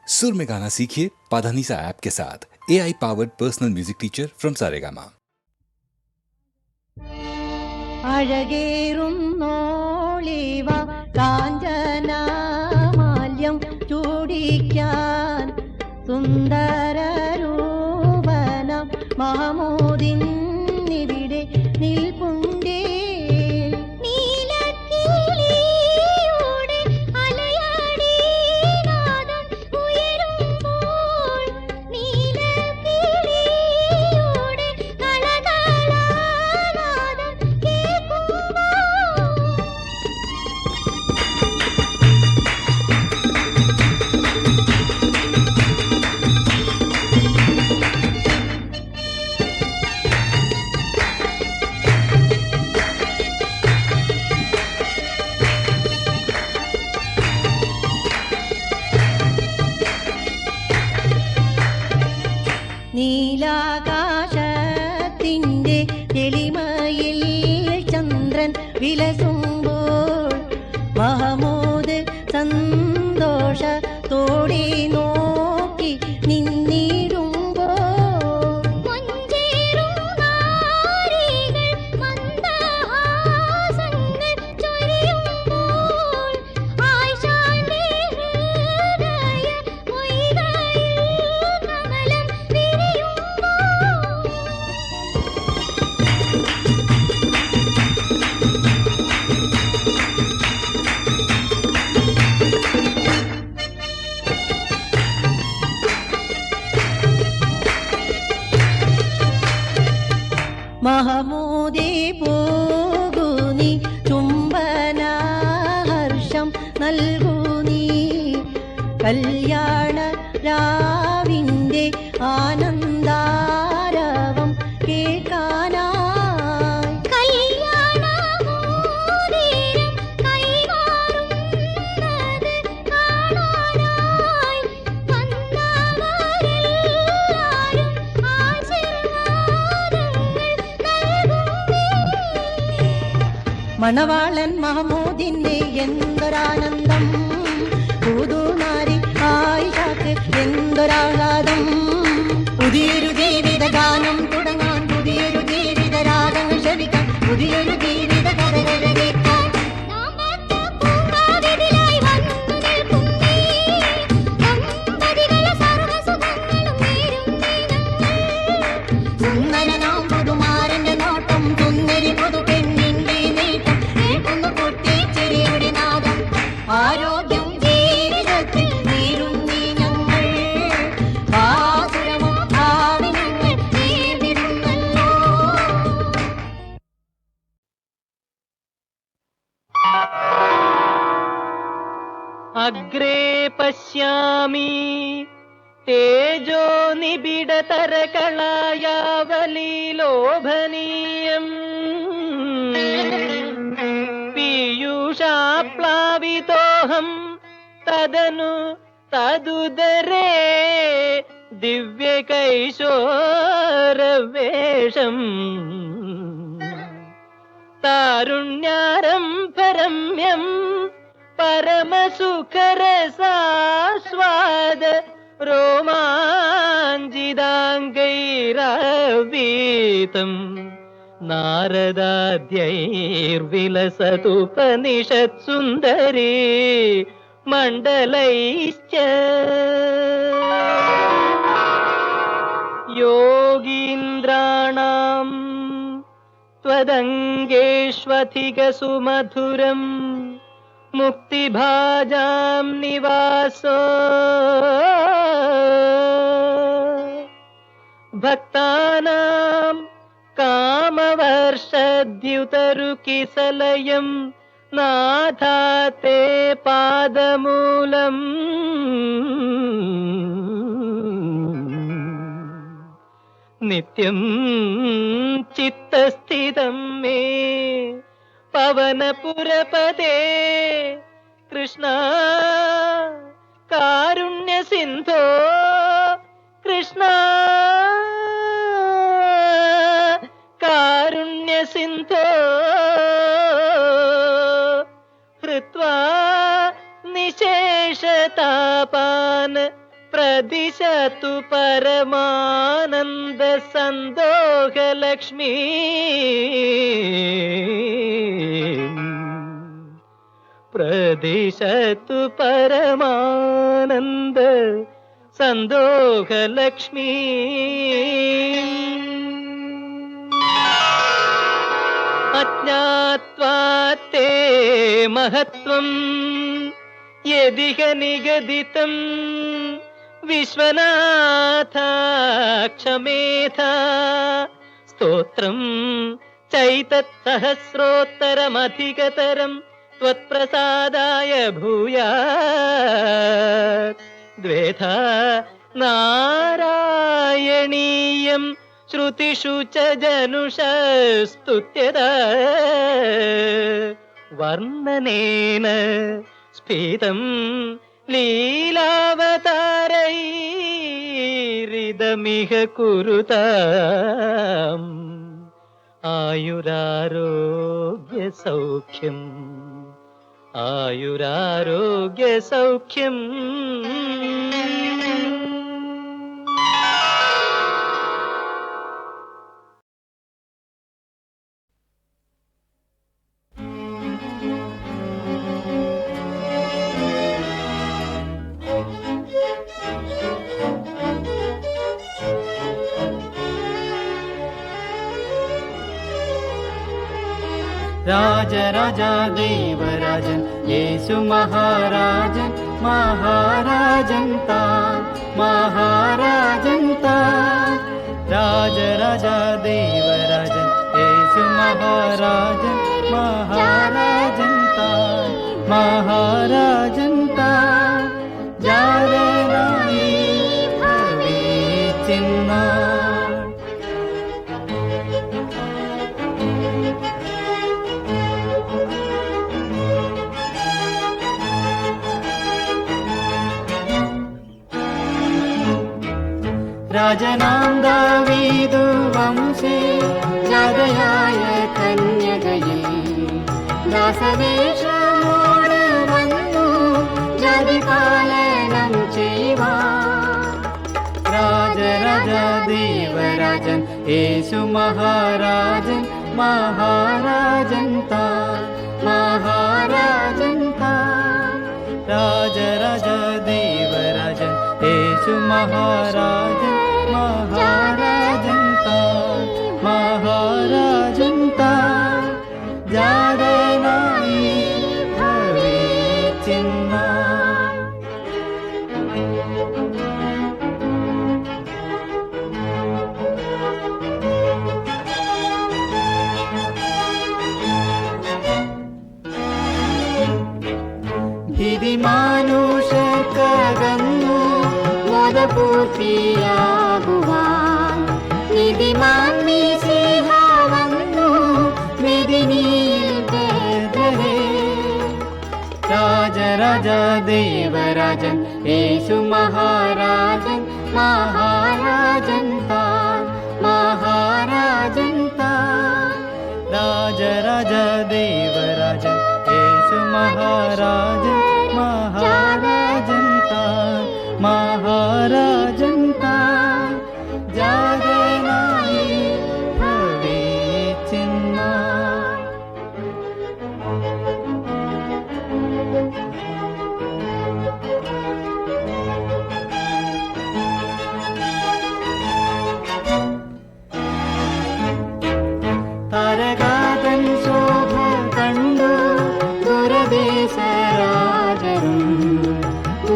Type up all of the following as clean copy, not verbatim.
सुर में गाना सीखिए पाधानीसा ऐप के साथ। AI powered personal music teacher from Saregama. അഴകേറുന്നോളിവ കാഞ്ചനമാല്യം ചൂടിക്കാൻ സുന്ദരരൂപനം മഹമൂദിന്നിവിടെ നിൽപ്പുണ്ടേ. നീലാകാശത്തിൻ്റെ തെളിമയിൽ ചന്ദ്രൻ വിലസുമ്പോൾ മഹമൂദ് സന്തോഷത്തോടെ നോക്കി നിന്നിടുമ്പോൾ മഹമൂദേ പോകൂ നീ, ചുംബനഹർഷം നൽകൂ നീ, കല്യാണ രാവിൻ്റെ ആനന്ദാരവം കേൾക്കാനായി. മണവാളൻ മഹമൂദിന്റെ എന്തൊരാനന്ദം, പുതുനാരി ആയിഷക്ക് എന്തൊരാഹ്ലാദം. പുതിയൊരു ജീവിത ഗാനം തുടങ്ങാൻ, പുതിയൊരു ജീവിത രാഗങ്ങൾ ശ്രവിക്കാൻ, പുതിയൊരു ജീവിത കഥകൾ കേൾക്കാൻ. സുന്ദരനാം പുതുമാരന്റെ നോട്ടം, സുന്ദരി പുതു ആരോഗ്യം ജീവിതത്തിൽ നേരുന്നീ ഞങ്ങൾ, ആസുരമോ ഭാവിനങ്ങൾ നേർന്നിരുന്നല്ലോ. അഗ്രേ പശ്യാമി തേജോ നിബിഡതരകളായാവലീലോഭനീയം പീയൂഷാപ്ലാവിതോഹം തദനു തദുദരേ ദിവ്യകൈശോരവേഷം താരുണ്യാരംഭരമ്യം പരമസുഖരസാസ്വാദ രോമാഞ്ചിതാംഗൈരവീതം നാരദാദ്യൈർവിലസതുപനിഷത്സുന്ദരീ മണ്ഡലൈശ്ച യോഗീന്ദ്രാണാം ത്വദംഗേഷ്വധികസുമധുരം മുക്തിഭാജാം നിവാസോ ഭക്താനാം കാമവർഷദ്യുതരുകിസലയം നാഥാത്തെ പാദമൂലം നിത്യം ചിത്തസ്ഥിതം മേ പവനപുരപദേ കൃഷ്ണ കാരുണ്യസിന്ധോ കൃഷ്ണ കാരുണ്യസിന്ധോ ഹൃത്വാ നിശേഷതാപാൻ പ്രദിശതു പരമാനന്ദ സന്തോഷലക്ഷ്മി പ്രദിശതു പരമാനന്ദ സന്തോഷലക്ഷ്മി അജ്ഞാത്വാത്തെ മഹത്വം യദിഹ നിഗദിതം വിശ്വനാഥ ക്ഷമേധ സ്തോത്രം ചൈതത് സഹസ്രോത്തരമധികതരം ത്വത്പ്രസാദായ ഭൂയാത് ദ്വേധ നാരായണീയം ശ്രുതിഷു ച ജനുഷസ്തുത്യത വർണ്ണനേന സ്ഫീതം ലീലാവതാരൈരിദമിഹ കുരുതാം ആയുരാരോഗ്യ സൗഖ്യം ആയുരാരോഗ്യ സൗഖ്യം. രാജരാജാ ദേവരാജൻ യേശു മഹാരാജൻ മഹാരാജൻ താൻ മഹാരാജൻ താൻ രാജരാജാ ദേവരാജൻ യേശു മഹാരാജൻ മഹാരാജൻ താൻ മഹാരാജൻ താൻ ജാതനായി ഭവിച്ചിന്നാൻ രാജനാം ദാവീദു വംശേ ജാതയായ കന്യകയിൽ ദാസവേഷമോട് വന്നു ജാതിപാലനം ചെയ്യുവാൻ രാജരാജാ ദേവരാജൻ യേശു മഹാരാജൻ മഹാരാജൻ താൻ മഹാരാജൻ താൻ രാജരാജാ ദേവരാജൻ യേശു മഹാരാജൻ മഹാരാജൻ താൻ മഹാരാജൻ താൻ ജാതനായി ഭവിച്ചിന്നാൻ ഭീതിമാനുഷകന്നു പൂർത്തിയാകുവാൻ നിധിമാൻ മിശിഹ വന്നു മെദിനിയിൽ ബേത്ലഹേം രാജരാജാ ദേവരാജൻ യേശു മഹാരാജൻ മഹാരാജൻ താൻ മഹാരാജൻ താൻ രാജരാജാ ദേവരാജൻ യേശു മഹാരാജൻ മഹാരാജൻ താൻ മഹാരാജൻ താൻ ജാതനായി ഭവിച്ചിന്നാൻ താരകാതൻ ശോഭ കണ്ടു ദുരദേശരാജരും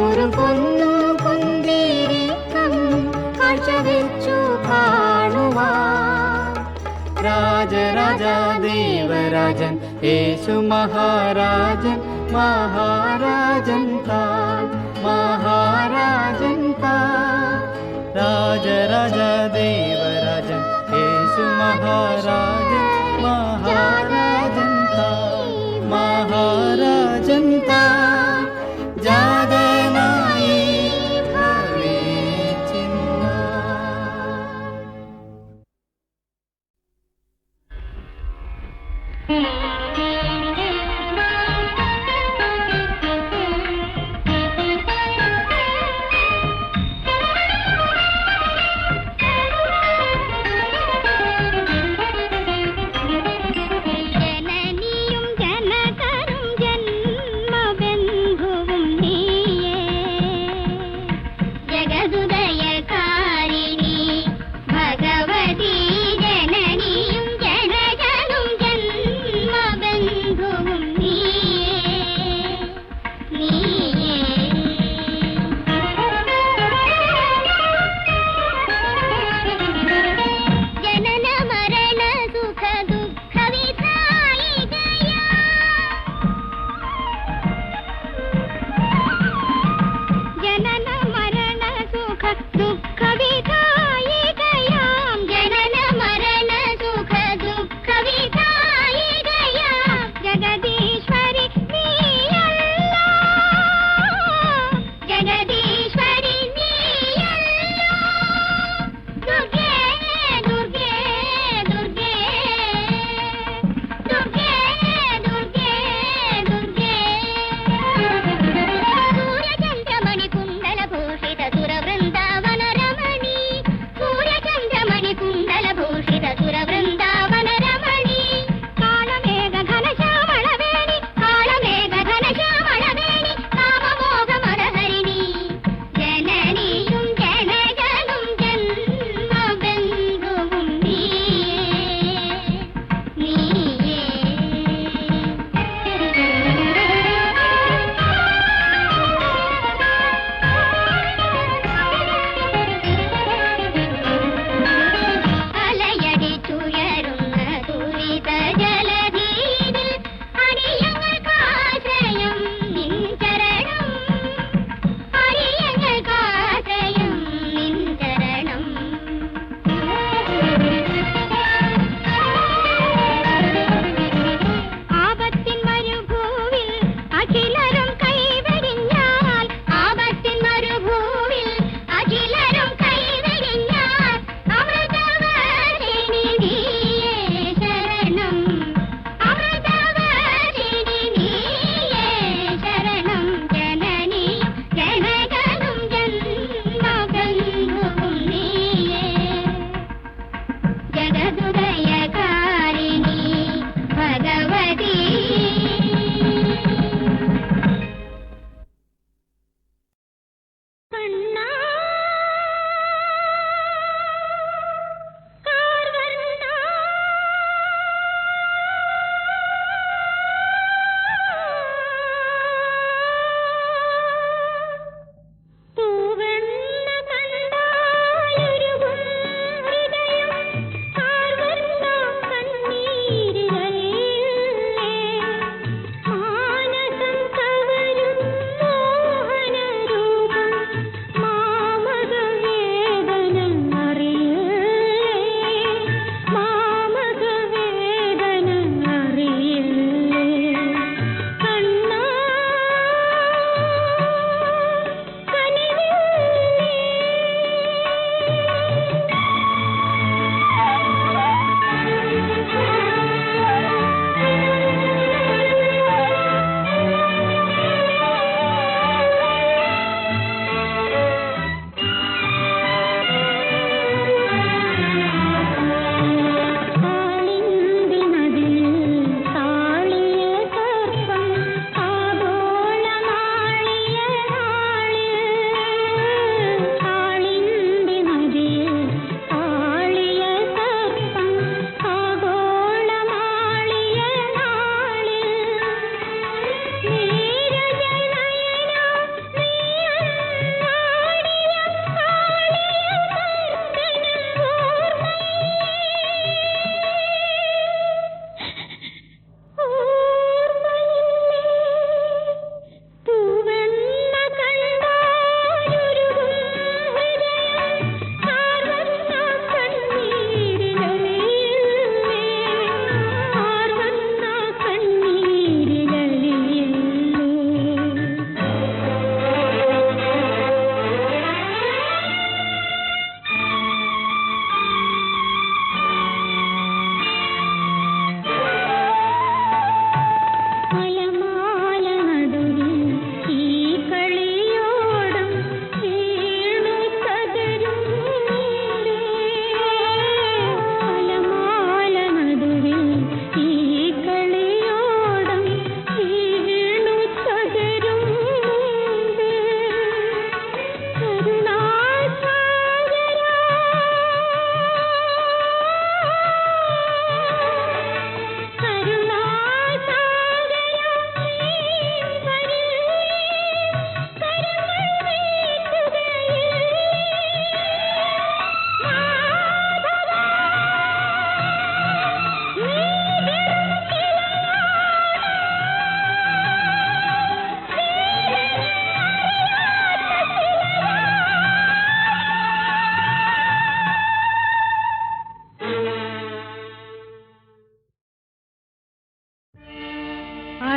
ഒരു പൊന്നു കുന്തിരിക്കം കാഴ്ച വെച്ചു കാണുവാൻ രാജരാജാ ദേവരാജൻ യേശു മഹാരാജൻ മഹാരാജൻ താൻ മഹാരാജൻ താൻ രാജരാജാ ദേവരാജൻ യേശു മഹാരാജൻ മഹാരാജൻ താൻ മഹാരാജൻ താൻ ജാതനായി ഭവിച്ചിന്നാൻ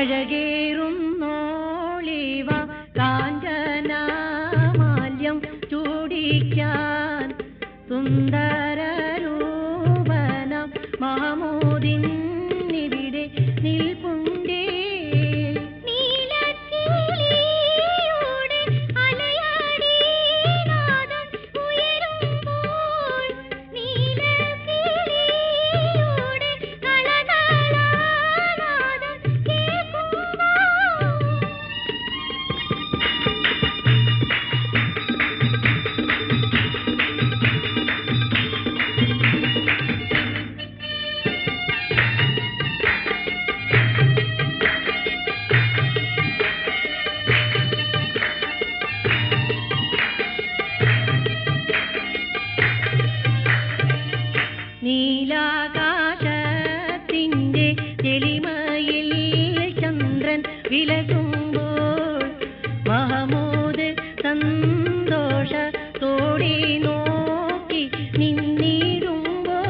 അഴകേറുന്നോളിവ കാഞ്ചനമാല്യം ചൂടിക്കാൻ സുന്ദരരൂപനം മഹമൂദിനിവിടെ നിൽപ്പുണ്ടേ. നീലാകാശത്തിൻ്റെ തെളിമയിൽ ചന്ദ്രൻ വിലകുമ്പോൾ മഹമൂദ് സന്തോഷത്തോടെ നോക്കി നിന്നിടുമ്പോൾ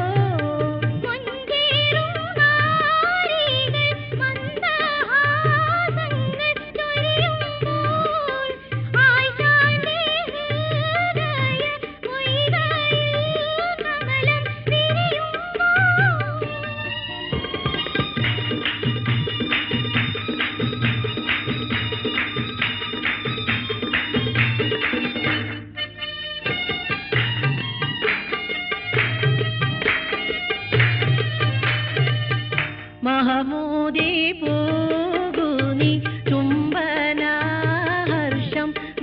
മഹമൂദേ പോകൂ നീ ചുംബനഹർഷം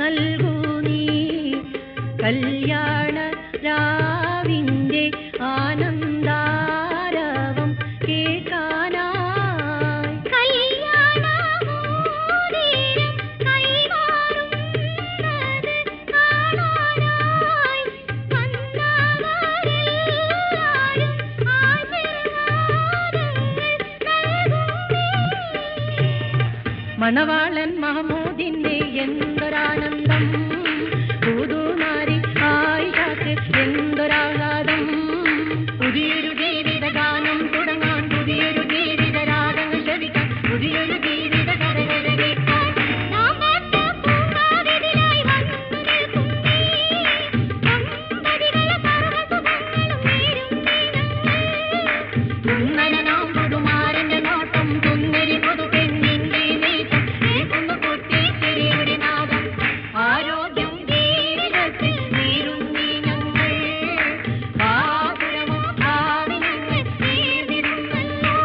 നൽകൂ നീ കല്യാണ രാവിൻ്റെ ആനന്ദാരവം കേൾക്കാനായി. മണവാളൻ മഹമൂദിന്റെ എന്തൊരാനന്ദം, പുതുനാരി ആയിഷക്ക് എന്തൊരാഹ്ലാദം. പുതിയൊരു ജീവിത ഗാനം തുടങ്ങാൻ, പുതിയൊരു ജീവിത രാഗങ്ങൾ ശ്രവിക്കാൻ, പുതിയൊരു ജീവിത കഥകൾ കേൾക്കാൻ നാം പുതുമാരന്റെ നോട്ടം തുന്നരി പുതു പെണ്ണിന്റെ നീക്കം കേൾക്കുന്നു കുട്ടി ചിരിയുടെ നാദം. ആരോഗ്യം ജീവിതത്തിൽ നേരുന്നീ ഞങ്ങൾ ആകുലമോ ഭാവിനങ്ങൾ നേർന്നിരുന്നല്ലോ.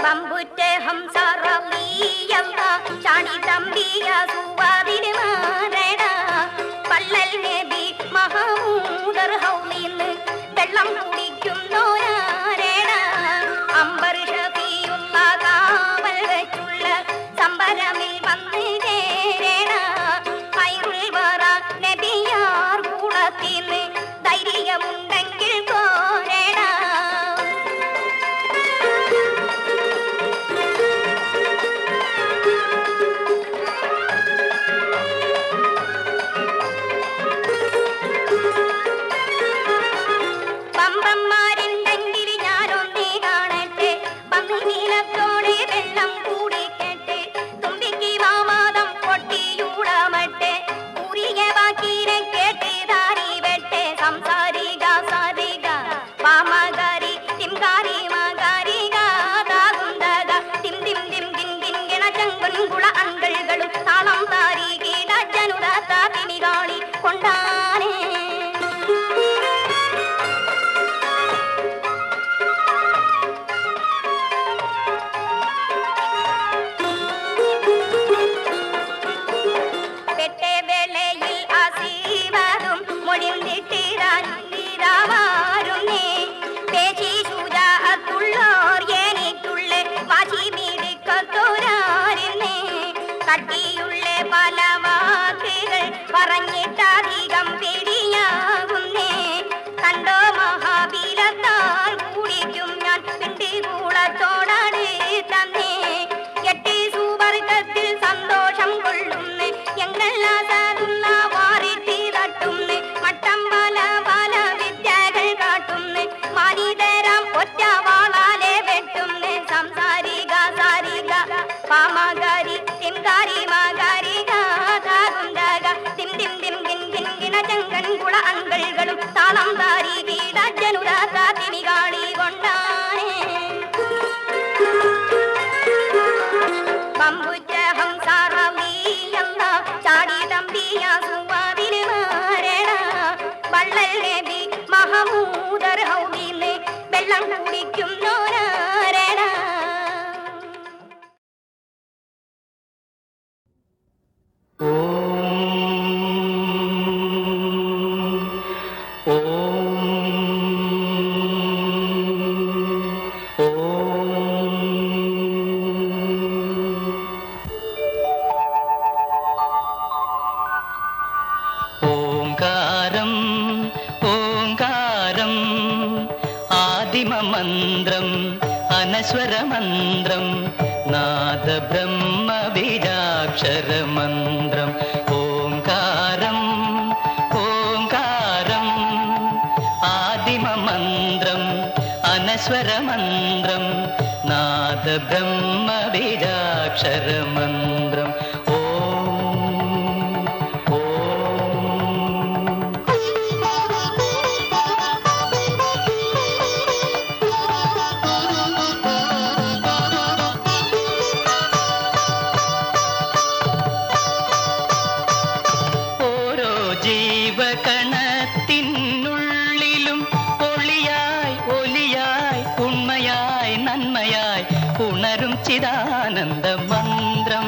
ബമ്പുറ്റേ ഹംസറളിയല്ല ചാടി തമ്പിയ സുവാദിന് മാറേട പള്ളൽ നബി മഹമൂദർ ഹൗലിന്ന് വെള്ളം കുടിക്കുന്നോരാരേട അംബർ ഷഫിയുള്ള കാവൽ വെച്ചുള്ള സംബരമിൽ വന്ന് ചേരേട ഖൈറുൽ വറ നബിയാർ കൂടത്തിന്ന് ധൈര്യമുണ്ടെങ്കിൽ കോരേട. പമ്പന്മാർ ആദിമമന്ത്രം അനശ്വരമന്ത്രം നാദബ്രഹ്മബീജാക്ഷരമന്ത്രം ഓംകാരം ഓംകാരം ആദിമമന്ത്രം അനശ്വരമന്ത്രം നാദബ്രഹ്മബീജാക്ഷരമന്ത്രം ജീവകണത്തിനുള്ളിലും ഒളിയായി ഒലിയായി ഉണ്മയായി നന്മയായി ഉണരും ചിദാനന്ദ മന്ത്രം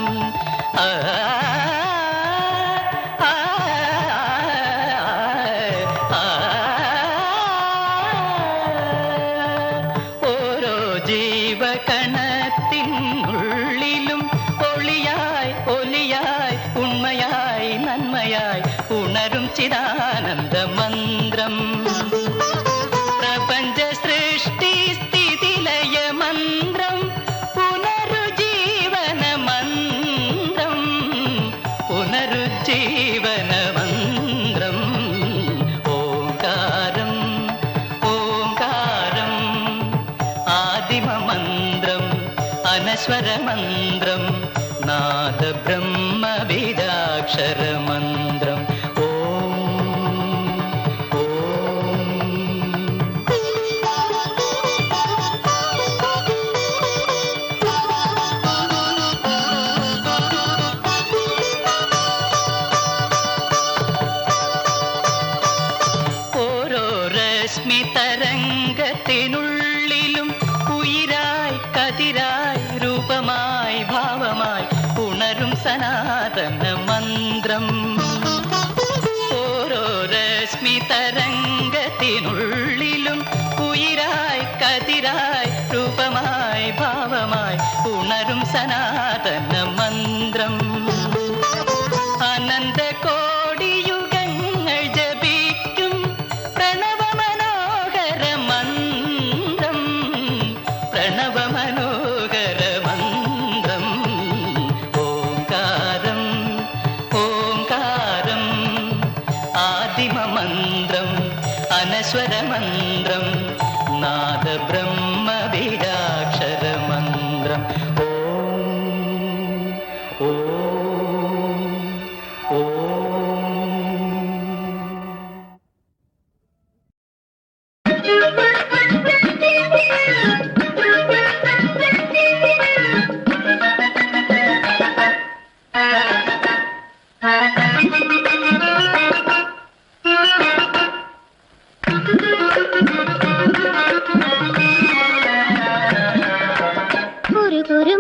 ഓരോ ജീവകണത്തിനുള്ളിലും ഒളിയായി ഒലിയായി ഉണ്മയായി നന്മയായി ഉണരും ചിദാനന്ദ മന്ത്രം പ്രപഞ്ച സൃഷ്ടി സ്ഥിതി ലയ മന്ത്രം പുനരുജ്ജീവന മന്ത്രം പുനരുജ്ജീവന മന്ത്രം ഓംകാരം ഓംകാരം ആദിമമന്ത്രം അനശ്വരമന്ത്രം നാദബ്രഹ്മബീജാക്ഷരമന്ത്രം തരംഗത്തിനുള്ളിലും ഉയിരായി കതിരായി രൂപമായി ഭാവമായി ഉണരും സനാതന മന്ത്രം ഓരോ രശ്മി തരംഗത്തിനുള്ളിലും ഉയിരായി കതിരായി രൂപമായി ഭാവമായി ഉണരും സനാതന മന്ത്രം അനന്ത കോടി യുഗങ്ങൾ ജപിക്കും പ്രണവമനോഹര മന്ത്രം പ്രണവമനോഹര മന്ത്രം ഓംകാരം ഓംകാരം ആദിമമന്ത്രം അനശ്വരമന്ത്രം നാദബ്രഹ്മബീജാക്ഷരമന്ത്രം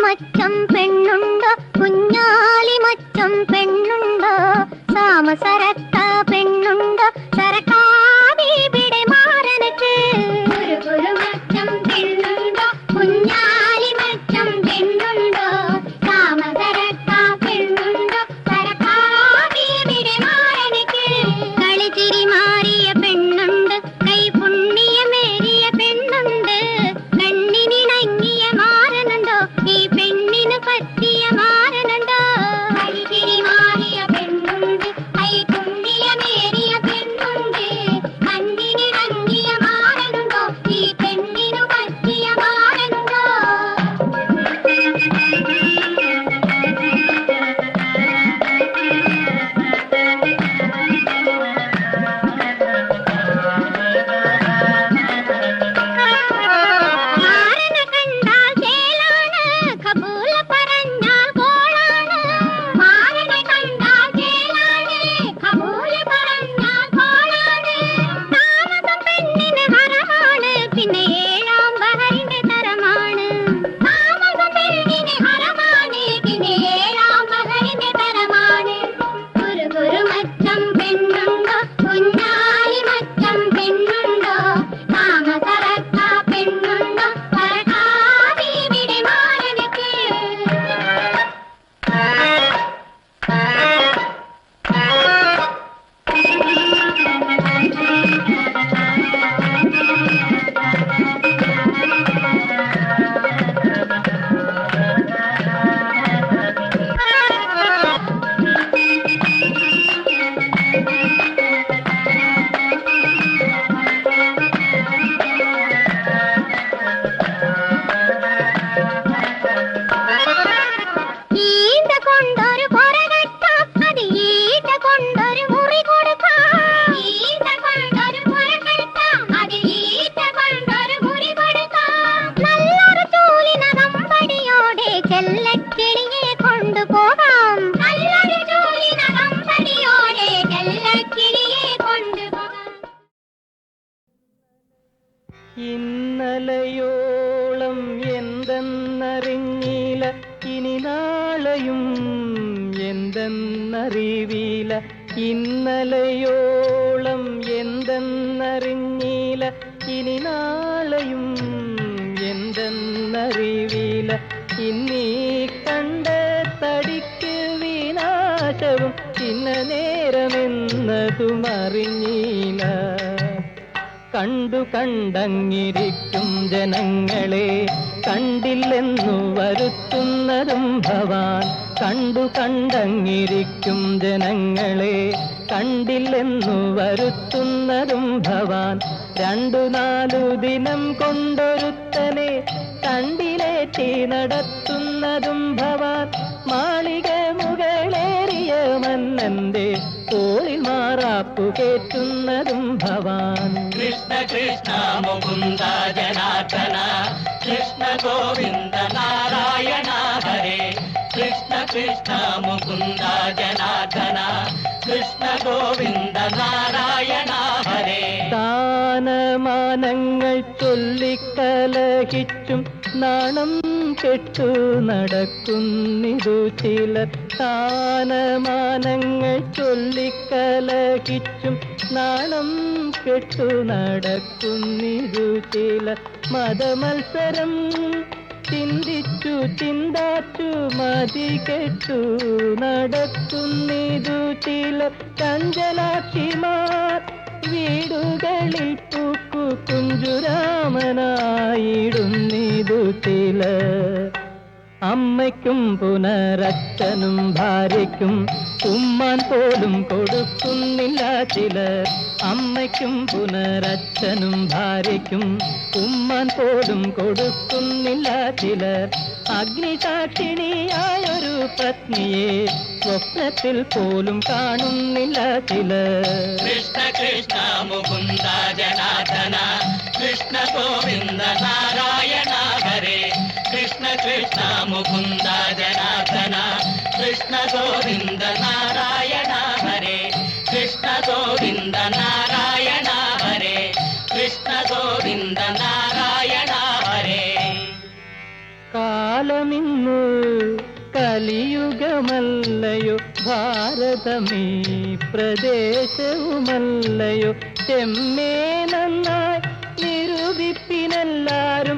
മച്ചം പെണ്ണുണ്ടോ കുഞ്ഞാലി മച്ചം പെണ്ണുണ്ടോ താമസരത്ത പെണ്ണുണ്ടോ സരക്കാവിടെ മാറനക്ക് ഒരു മച്ചം പെണ്ണുണ്ടോ കുഞ്ഞാലി മച്ചം പെണ്ണുണ്ടോ താമസരത്ത പെണ്ണുണ്ടോ സരക്കാവിടെ മാറനക്ക് കളിച്ചിരി മാറിയ പെണ്ണുണ്ട് കൈ പുണ്യമേറിയ പെണ്ണുണ്ട് കണ്ണിനിണങ്ങിയ മാറനുണ്ടോ ഈ പെണ്ണിന് പറ്റിയ ഇന്നലയോളം എന്തെന്നറിഞ്ഞില്ല, ഇനി നാളെയും എന്തെന്നറിവില്ല. ഇന്നലയോളം എന്തെന്നറിഞ്ഞില്ല, ഇനി നാളെയും എന്തെന്നറിവില്ല. ഇന്നീ കണ്ട തടിക്ക് വിനാശവും ഇന്ന നേരമെന്നതും അറിഞ്ഞില്ല. കണ്ടു കണ്ടങ്ങിരിക്കും ജനങ്ങളെ കണ്ടില്ലെന്നു വരുത്തുന്നതും ഭവാൻ. കണ്ടു കണ്ടങ്ങിരിക്കും ജനങ്ങളെ കണ്ടില്ലെന്നു വരുത്തുന്നതും ഭവാൻ. 2-4 ദിനം കൊണ്ടൊരുത്തനെ കണ്ടിലേറ്റി നടത്തുന്നതും ഭവാൻ. മാളിക മുകളേറിയ മന്നന്റെ തോളിൽ മാറാപ്പു കേറ്റുന്നതും ഭവാൻ. കൃഷ്ണ കൃഷ്ണ മുകുന്ദ ജനാർദ്ദന, കൃഷ്ണ ഗോവിന്ദ നാരായണ ഹരേ. കൃഷ്ണ കൃഷ്ണ മുകുന്ദ ജനാർദ്ദന, കൃഷ്ണ ഗോവിന്ദ നാരായണ ഹരേ. സ്ഥാനമാനങ്ങൾ ചൊല്ലിക്കലഹിച്ചും നാണം കെട്ടു നടക്കുന്നിതു ചിലർ. സ്ഥാനമാനങ്ങൾ ചൊല്ലിക്കലഹിച്ചും നാണം കെട്ടു നടക്കുന്നിതു ചിലർ. മതമത്സരം ചിന്തിച്ചു ചിന്താച്ചു മതി കെട്ടു നടക്കുന്നിതു ചിലർ. ചഞ്ചലാക്ഷിമാർ വീടുകളിൽ പൂക്കു കുഞ്ചുരാമനായിടുന്നിതു ചിലർ. അമ്മയ്ക്കും പുനരച്ഛനും ഭാര്യയ്ക്കും ഉമ്മാൻ പോലും കൊടുക്കുന്നില്ല ചിലർ. അമ്മയ്ക്കും പുനരച്ഛനും ഭാര്യയ്ക്കും ഉമ്മാൻ പോലും കൊടുക്കുന്നില്ല ചിലർ. അഗ്നിസാക്ഷിണിയായൊരു പത്നിയെ സ്വപ്നത്തിൽ പോലും കാണുന്നില്ല ചിലർ. കൃഷ്ണ കൃഷ്ണ മുകുന്ദ ജനാർദ്ദന, കൃഷ്ണ ഗോവിന്ദ നാരായണ ഹരേ. കൃഷ്ണ കൃഷ്ണ മുകുന്ദ ജനാർദ്ദന, കൃഷ്ണ ഗോവിന്ദ നാരായണ ഹരേ. കൃഷ്ണ ഗോവിന്ദ നാരായണ ഹരേ. കൃഷ്ണ ഗോവിന്ദ നാരായണ ഹരേ. കാലമിന്നു കലിയുഗമല്ലയോ, ഭാരതമീ പ്രദേശവുമല്ലയോ. ചെമ്മേ നന്നായി നിരൂപിപ്പിനെല്ലാരും